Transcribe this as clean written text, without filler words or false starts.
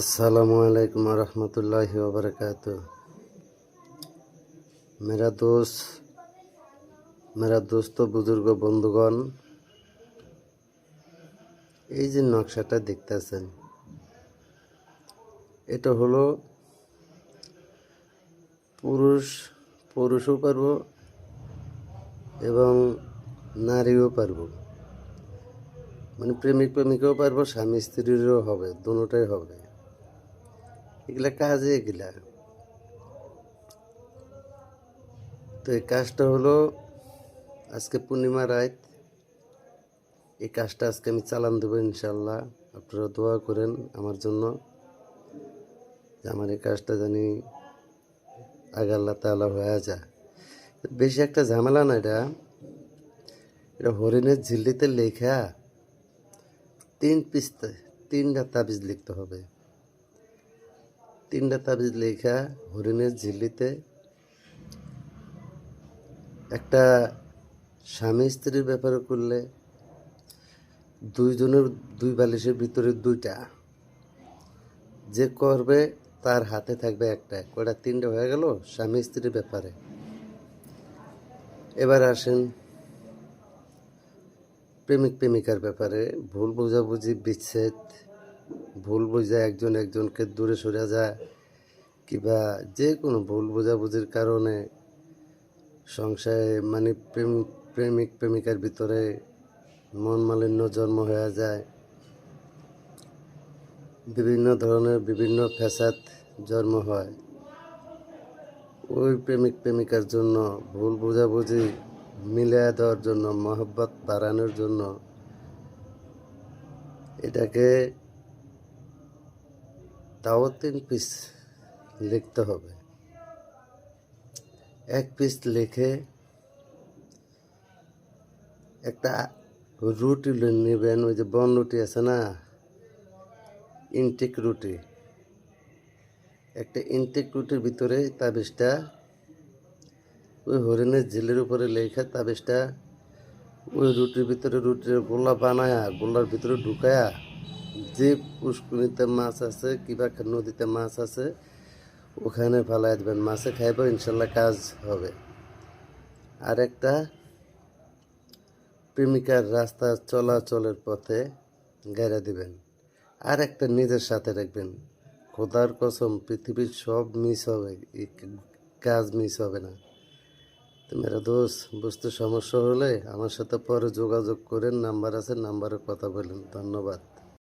अस्सलामुअलैकुम रहमतुल्लाहि व बरकातुह। मेरा दोस्त बुजुर्ग बंधुगण, এই যে নকশাটা দেখতেছেন, এটা হলো পুরুষও পারবো এবং নারীও পারবো, মানে প্রেমিক প্রেমিকাও পারবো, স্বামী স্ত্রীরও হবে, দুটোটাই হবে। এগুলা কাজে এগুলা। তো এই কাজটা হলো আজকে পূর্ণিমা রাত। এই কাজটা আজকে আমি চালান দেবো ইনশাল্লাহ। আপনারা দোয়া করেন আমার জন্য, যে আমার এই কাজটা জানি আগে আল্লাহ তাআলা হয়ে যায়। বেশি একটা ঝামেলা না। এটা হরিণের ঝিল্লিতে লেখা 3 পৃষ্ঠা 3টা তাবিজ লিখতে হবে। 3টা তাবিজ লেখা হরিণের ঝিল্লিতে। একটা স্বামী স্ত্রীর ব্যাপারে করলে দুইজনের 2 বালিশের ভিতরে 2টা, যে করবে তার হাতে থাকবে একটা। কয়টা? 3টা হয়ে গেল স্বামী স্ত্রীর ব্যাপারে। এবার আসেন প্রেমিক প্রেমিকার ব্যাপারে। ভুল বোঝাবুঝি, বিচ্ছেদ, ভুল বোঝা একজন একজনকে দূরে সরে যায়, কিংবা যে কোনো ভুল বোঝাবুঝির কারণে সংসারে মানে প্রেমিক প্রেমিকার ভিতরে মন মালিন্য জন্ম হয়ে যায়, বিভিন্ন ধরনের বিভিন্ন ফ্যাসাদ জন্ম হয়। ওই প্রেমিক প্রেমিকার জন্য, ভুল বোঝাবুঝি মিলিয়ে দেওয়ার জন্য, মহব্বত বাড়ানোর জন্য এটাকে তাও 3 পিস লিখতে হবে। 1 পিস লিখে একটা রুটি নেবেন। ওই যে বন রুটি আছে না, ইনটেক রুটি। একটা ইনটেক রুটির ভিতরে তাবিজটা, ওই হরিণের ঝিলের উপরে লেখা তাবিজটা ওই রুটির ভিতরে, রুটির গোলা বানায়া গোলার ভিতরে ঢুকায়া, যে পুষ্করিণীতে মাছ আছে কিংবা নদীতে মাছ আছে ওখানে ফেলাই দেবেন। মাছে খাইব, ইনশাল্লাহ কাজ হবে। আর একটা প্রেমিকার রাস্তা চলাচলের পথে গাড়া দিবেন। আর একটা নিজের সাথে রাখবেন। খোদার কসম, পৃথিবীর সব মিস হবে, এই কাজ মিস হবে না। তো মেরা দোস্ত, বুঝতে সমস্যা হলে আমার সাথে পরে যোগাযোগ করেন। নাম্বার আছে, নাম্বারে কথা বলেন। ধন্যবাদ।